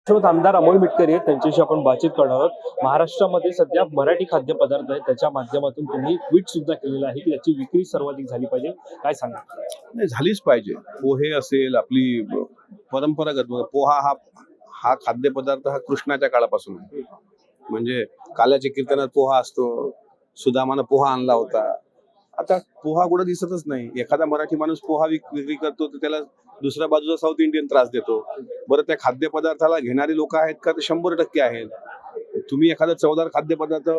सोबत आमदार अमोल मिटकरी आहेत, त्यांच्याशी आपण बातचीत करणार आहोत. महाराष्ट्रामध्ये सध्या मराठी खाद्यपदार्थ आहेत, त्याच्या माध्यमातून तुम्ही ट्विट सुद्धा केलेलं आहे की त्याची विक्री सर्वाधिक झाली पाहिजे. काय सांगा? नाही, झालीच पाहिजे. पोहे असेल, आपली परंपरागत पोहा हा हा खाद्यपदार्थ हा कृष्णाच्या काळापासून आहे. म्हणजे काल्याच्या कीर्तनात पोहा असतो, सुदामानं पोहा आणला होता. आता पोहा कुठं दिसतच नाही. एखादा मराठी माणूस पोहा विक्री करतो तर त्याला दुसऱ्या बाजूचा साऊथ इंडियन त्रास देतो. बरं, त्या खाद्यपदार्थाला घेणारी लोक आहेत का? ते 100% आहेत. तुम्ही एखादा चवदार खाद्यपदार्थ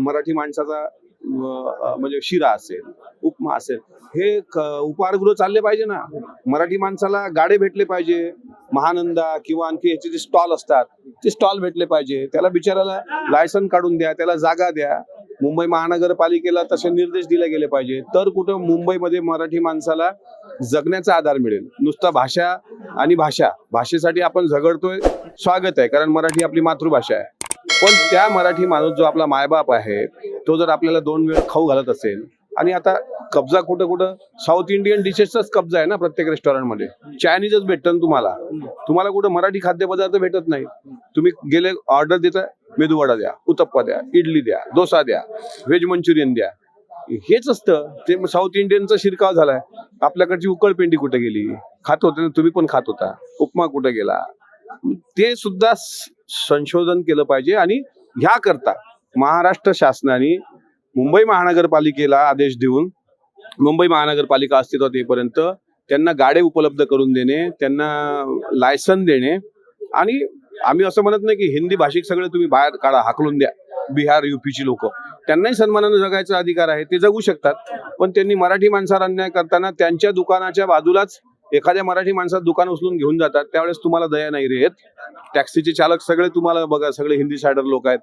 मराठी माणसाचा म्हणजे शिरा असेल, उपमा असेल, हे उपहारगृह चालले पाहिजे ना. मराठी माणसाला गाडे भेटले पाहिजे, महानंदा किंवा आणखी याचे जे स्टॉल असतात ते स्टॉल भेटले पाहिजे. त्याला बिचाराला लायसन काढून द्या, त्याला जागा द्या. मुंबई महानगरपालिकेला तसे निर्देश दिले गेले पाहिजे, तर कुठं मुंबईमध्ये मराठी माणसाला जगण्याचा आधार मिळेल. नुसता भाषा आणि भाषेसाठी आपण झगडतोय, स्वागत आहे, कारण मराठी आपली मातृभाषा आहे. पण त्या मराठी माणूस जो आपला मायबाप आहे, तो जर आपल्याला 2 वेळ खाऊ घालत असेल, आणि आता कब्जा कुठं कुठं साऊथ इंडियन डिशेसचाच कब्जा आहे ना प्रत्येक रेस्टॉरंटमध्ये. चायनीजच भेटतं तुम्हाला कुठं मराठी खाद्यपदार्थ भेटत नाही. तुम्ही गेले ऑर्डर देता, मेदूवडा द्या, उत्तप्पा द्या, इडली द्या, डोसा द्या, व्हेज मंचुरियन द्या. हेच असतं ते. साऊथ इंडियनचा शिरकाव झालाय. आपल्याकडची उकळपेंडी कुठे गेली? खात होते, तुम्ही पण खात होता. उपमा कुठे गेला? ते सुद्धा संशोधन केलं पाहिजे. आणि ह्या करता महाराष्ट्र शासनाने मुंबई महानगरपालिकेला आदेश देऊन, मुंबई महानगरपालिका अस्तित्वात येईपर्यंत त्यांना गाडे उपलब्ध करून देणे, त्यांना लायसन देणे. आणि आम्ही असं म्हणत नाही की हिंदी भाषिक सगळे तुम्ही बाहेर काढा, हाकलून द्या. बिहार यूपीची लोक, त्यांनाही सन्मानाने जगायचा अधिकार आहे, ते जगू शकतात. पण त्यांनी मराठी माणसावर अन्याय करताना त्यांच्या दुकानाच्या बाजूलाच एखाद्या मराठी माणसाचं दुकान उचलून घेऊन जातात. त्यावेळेस तुम्हाला दया नाही रे येत. टॅक्सीचे चालक सगळे तुम्हाला बघा, सगळे हिंदी सायडर लोक आहेत.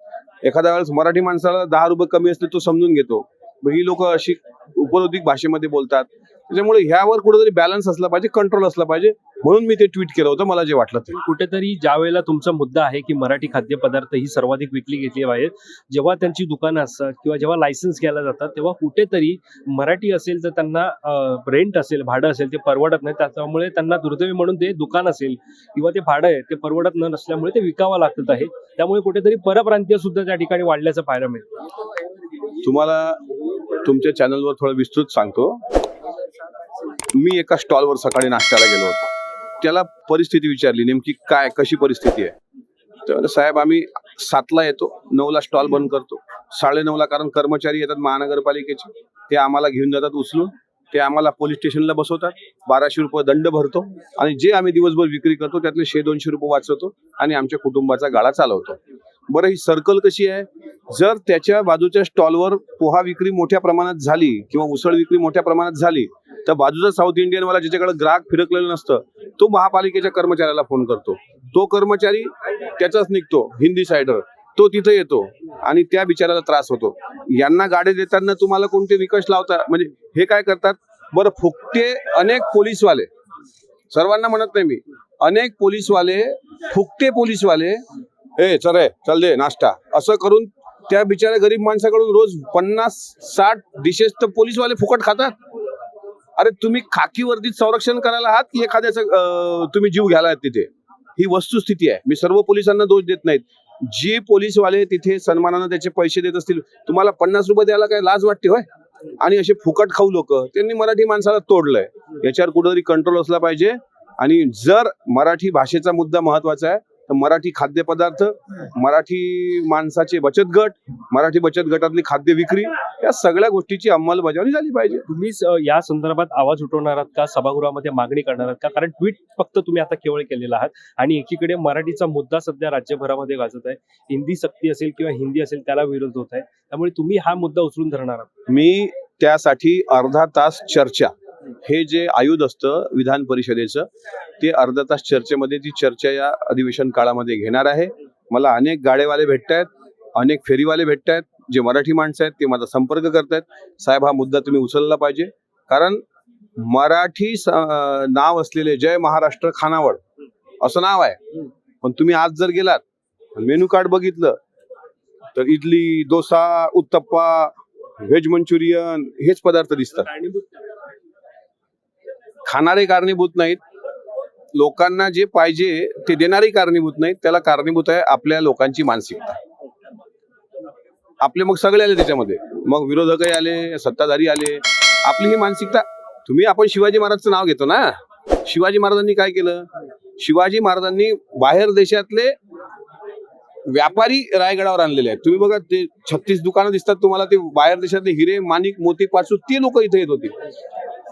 एखाद्या वेळेस मराठी माणसाला 10 रुपये कमी असले तो समजून घेतो. ही लोक अशी उपरोधिक भाषेमध्ये बोलतात. त्याच्यामुळे ह्यावर कुठेतरी बॅलन्स असला पाहिजे, कंट्रोल असला पाहिजे. म्हणून मी ते ट्विट केलं होतं, मला जे वाटलं ते. कुठेतरी ज्या वेळेला तुमचा मुद्दा आहे की मराठी खाद्यपदार्थ ही सर्वाधिक विकली घेतली पाहिजे, जेव्हा त्यांची दुकानं असतात किंवा जेव्हा लायसन्स घ्यायला जातात, तेव्हा कुठेतरी मराठी असेल तर त्यांना रेंट असेल, भाडं असेल, ते परवडत नाही. त्याच्यामुळे त्यांना दुर्दैवी म्हणून ते दुकान असेल किंवा ते भाडं आहे ते परवडत नसल्यामुळे ते विकावं लागत आहे. त्यामुळे कुठेतरी परप्रांतीय सुद्धा त्या ठिकाणी वाढल्याचं पाहायला मिळतं. तुम्हाला तुमच्या चॅनलवर थोडं विस्तृत सांगतो. मी एका स्टॉलवर सकाळी नाश्त्याला गेलो होतो. त्याला परिस्थिती विचारली, नेमकी काय, कशी परिस्थिती आहे. तर साहेब, आम्ही 7ला येतो, 9ला स्टॉल बंद करतो. 9:30ला, कारण कर्मचारी येतात महानगरपालिकेचे, ते आम्हाला घेऊन जातात उचलून, ते आम्हाला पोलीस स्टेशनला बसवतात. 1200 रुपये दंड भरतो आणि जे आम्ही दिवसभर विक्री करतो त्यातले 100-200 रुपये वाचवतो आणि आमच्या कुटुंबाचा गाडा चालवतो. बरं, ही सर्कल कशी आहे? जर त्याच्या बाजूच्या स्टॉलवर पोहा विक्री मोठ्या प्रमाणात झाली किंवा उसळ विक्री मोठ्या प्रमाणात झाली, तर बाजूचा साऊथ इंडियनवाला ज्याच्याकडे ग्राहक फिरकलेलं नसतं, तो महापालिकेच्या कर्मचाऱ्याला फोन करतो. तो कर्मचारी त्याचाच निघतो, हिंदी सायडर, तो तिथे येतो आणि त्या बिचाराला त्रास होतो. यांना गाडी देताना तुम्हाला कोणते निकष लावता? म्हणजे हे काय करतात? बरं, फुकटे अनेक पोलीसवाले, सर्वांना म्हणत नाही मी, अनेक पोलीसवाले, फुकटे पोलीसवाले, चल दे नाश्ता, असं करून त्या बिचाऱ्या गरीब माणसाकडून रोज 50-60 डिशेस तर पोलीसवाले फुकट खातात. अरे, तुम्ही खाकी वर्दीत संरक्षण करायला आहात की एखाद्याचं तुम्ही जीव घ्यायला तिथे? ही वस्तुस्थिती आहे. मी सर्व पोलिसांना दोष देत नाहीत. जे पोलीसवाले तिथे सन्मानानं त्याचे पैसे देत असतील, तुम्हाला 50 रुपये द्यायला काय लाज वाटते होय? आणि असे फुकट खाऊ लोक, त्यांनी मराठी माणसाला तोडलंय. याच्यावर कुठेतरी कंट्रोल असला पाहिजे. आणि जर मराठी भाषेचा मुद्दा महत्वाचा आहे, तर मराठी खाद्यपदार्थ, मराठी माणसाचे बचत गट, मराठी बचत गटातली खाद्य विक्री, या सगळ्या गोष्टीची अंमलबजावणी झाली पाहिजे. तुम्ही या संदर्भात आवाज उठवणार आहात का? सभागृहामध्ये मागणी करणार आहात का? कारण ट्विट फक्त तुम्ही आता केवळ केलेला आहात आणि एकीकडे मराठीचा मुद्दा सध्या राज्यभरामध्ये गाजत आहे. हिंदी सक्ती असेल किंवा हिंदी असेल त्याला विरोध होत आहे. त्यामुळे तुम्ही हा मुद्दा उचलून धरणार आहात? मी त्यासाठी अर्धा तास चर्चा, हे जे आयुध असतं विधान परिषदेचं, ते अर्धा तास चर्चेमध्ये, ती चर्चा या अधिवेशन काळामध्ये घेणार आहे. मला अनेक गाडेवाले भेटतायत, अनेक फेरीवाले भेटतायत, जे मराठी माणसं आहेत, ते माझा संपर्क करतायत. साहेब, हा मुद्दा तुम्ही उचलला पाहिजे, कारण मराठी नाव असलेले जय महाराष्ट्र खानावळ असं नाव आहे. पण तुम्ही आज जर गेलात, मेनू कार्ड बघितलं, तर इडली, डोसा, उत्तप्पा, व्हेज मंचुरियन हेच पदार्थ दिसतात. खाणारे कारणीभूत नाहीत, लोकांना जे पाहिजे ते देणारी कारणीभूत नाही, त्याला कारणीभूत आहे आपल्या लोकांची मानसिकता. आपले मग सगळे आले त्याच्यामध्ये, मग विरोधकही आले, सत्ताधारी आले. आपली ही मानसिकता. आपण शिवाजी महाराजचं नाव घेतो ना. शिवाजी महाराजांनी काय केलं? शिवाजी महाराजांनी बाहेर देशातले व्यापारी रायगडावर आणलेले आहेत. तुम्ही बघा, ते 36 दुकानं दिसतात तुम्हाला, ते बाहेर देशातले हिरे, माणिक, मोती, पाचू ते लोक इथे येत होते.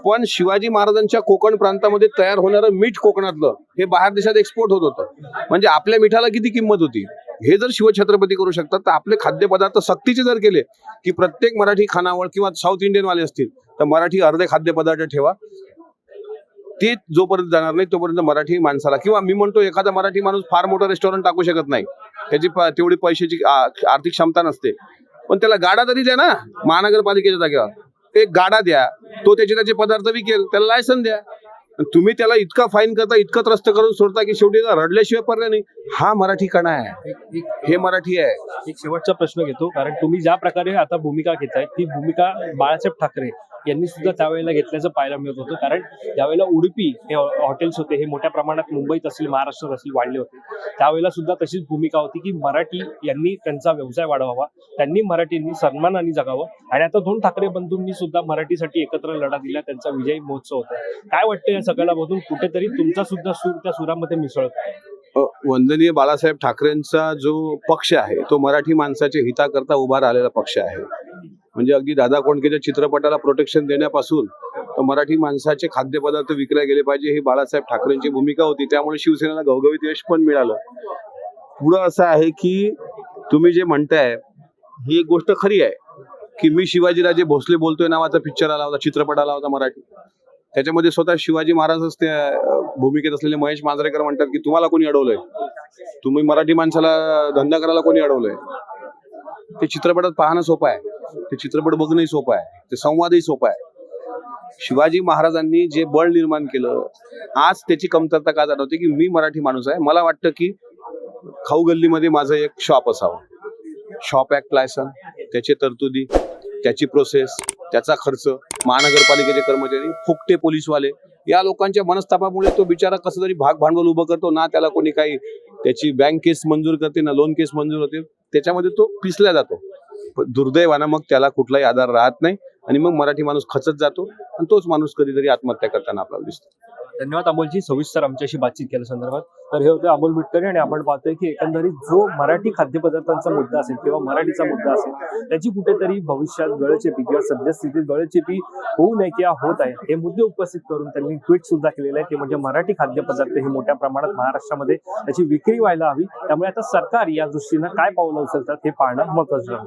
पण शिवाजी महाराजांच्या कोकण प्रांतामध्ये तयार होणारं मीठ कोकणातलं हे बाहेर देशात एक्सपोर्ट होत होतं. म्हणजे आपल्या मिठाला किती किंमत होती. हे जर शिवछत्रपती करू शकतात तर आपले खाद्यपदार्थ सक्तीचे जर केले की प्रत्येक मराठी खानावळ किंवा साऊथ इंडियन वाले असतील तर मराठी अर्धे खाद्यपदार्थ ठेवा, ते जोपर्यंत जाणार नाही तोपर्यंत मराठी माणसाला, किंवा मी म्हणतो एखादा मराठी माणूस फार मोठं रेस्टॉरंट टाकू शकत नाही, त्याची तेवढी पैशाची आर्थिक क्षमता नसते, पण त्याला गाडा तरी द्या ना. महानगरपालिकेच्या जागेवर एक गाडा द्या, तो त्याचे पदार्थ विकेल, त्याला लायसन द्या. तुम्ही त्याला इतका फाईन करता, इतकं त्रस्त करून सोडता की शेवटी रडल्याशिवाय पर्याय नाही. हा मराठी कणा आहे, हे मराठी आहे. एक शेवटचा प्रश्न घेतो, कारण तुम्ही ज्या प्रकारे आता भूमिका घेताय ती भूमिका बाळासाहेब ठाकरे यांनी सुद्धा त्यावेळेला घेतल्याचं पाहायला मिळत होतं. कारण त्यावेळेला उडुपी हे हॉटेल्स होते, हे मोठ्या प्रमाणात मुंबईत असतील, महाराष्ट्रात असतील वाढले होते. त्यावेळेला सुद्धा तशीच भूमिका होती की मराठी यांनी त्यांचा व्यवसाय वाढवावा, त्यांनी मराठींनी सन्मानाने जगावं. आणि आता 2 ठाकरे बंधूंनी सुद्धा मराठीसाठी एकत्र लढा दिला, त्यांचा विजयी महोत्सव होता. काय वाटतं या सगळ्याला बघून कुठेतरी तुमचा सुद्धा सूर त्या सुरामध्ये मिसळतो? वंदनीय बाळासाहेब ठाकरेंचा जो पक्ष आहे तो मराठी माणसाच्या हिताकरता उभा राहिलेला पक्ष आहे. म्हणजे अगदी दादा कोंडकेच्या चित्रपटाला प्रोटेक्शन देण्यापासून मराठी माणसाचे खाद्यपदार्थ विकले गेले पाहिजे ही बाळासाहेब ठाकरेंची भूमिका होती. त्यामुळे शिवसेनेला घवघवीत यश पण मिळालं. पुढं असं आहे की तुम्ही जे म्हणताय ही एक गोष्ट खरी आहे की मी शिवाजीराजे भोसले बोलतोय नावाचा पिक्चर आला होता, चित्रपट आला होता मराठी. त्याच्यामध्ये स्वतः शिवाजी महाराजच त्या भूमिकेत असलेले महेश मांजरेकर म्हणतात की तुम्हाला कोणी अडवलंय, तुम्ही मराठी माणसाला धंदा करायला कोणी अडवलंय. ते चित्रपटात पाहणं सोपं आहे, ते चित्रपट बघणंही सोपं आहे, ते संवादही सोपं आहे. शिवाजी महाराजांनी जे बळ निर्माण केलं आज त्याची कमतरता का जाणवते की मी मराठी माणूस आहे. मला वाटतं की खाऊ गल्लीमध्ये माझं एक शॉप असावं. शॉप ऍक्ट लायसन, त्याचे तरतुदी, त्याची प्रोसेस, त्याचा खर्च, महानगरपालिकेचे कर्मचारी, फुकटे पोलीसवाले, या लोकांच्या मनस्तापामुळे तो बिचारा कसं तरी भाग भांडवल उभं करतो ना. त्याला कोणी काही त्याची बँक केस मंजूर करते ना लोन केस मंजूर होते, त्याच्यामध्ये तो पिसला जातो. दुर्दैवानं मग त्याला कुठलाही आधार राहत नाही आणि मग मराठी माणूस खचत जातो आणि तोच माणूस कधीतरी आत्महत्या करताना आपल्याला दिसतो. धन्यवाद अमोलजी, सविस्तर आमच्याशी बातचीत केल्या संदर्भात. तर हे होते अमोल मिटकरी आणि आपण पाहतोय की एकंदरीत जो मराठी खाद्यपदार्थांचा मुद्दा असेल किंवा मराठीचा मुद्दा असेल त्याची कुठेतरी भविष्यात गळचेपी किंवा सद्यस्थितीत गळचेपी होऊ नये किंवा होत आहे हे मुद्दे उपस्थित करून त्यांनी ट्विट सुद्धा केलेलं आहे. ते म्हणजे मराठी खाद्यपदार्थ हे मोठ्या प्रमाणात महाराष्ट्रामध्ये त्याची विक्री व्हायला हवी. त्यामुळे आता सरकार या दृष्टीनं काय पावलं उचलतात हे पाहणं महत्त्वाचं आहे.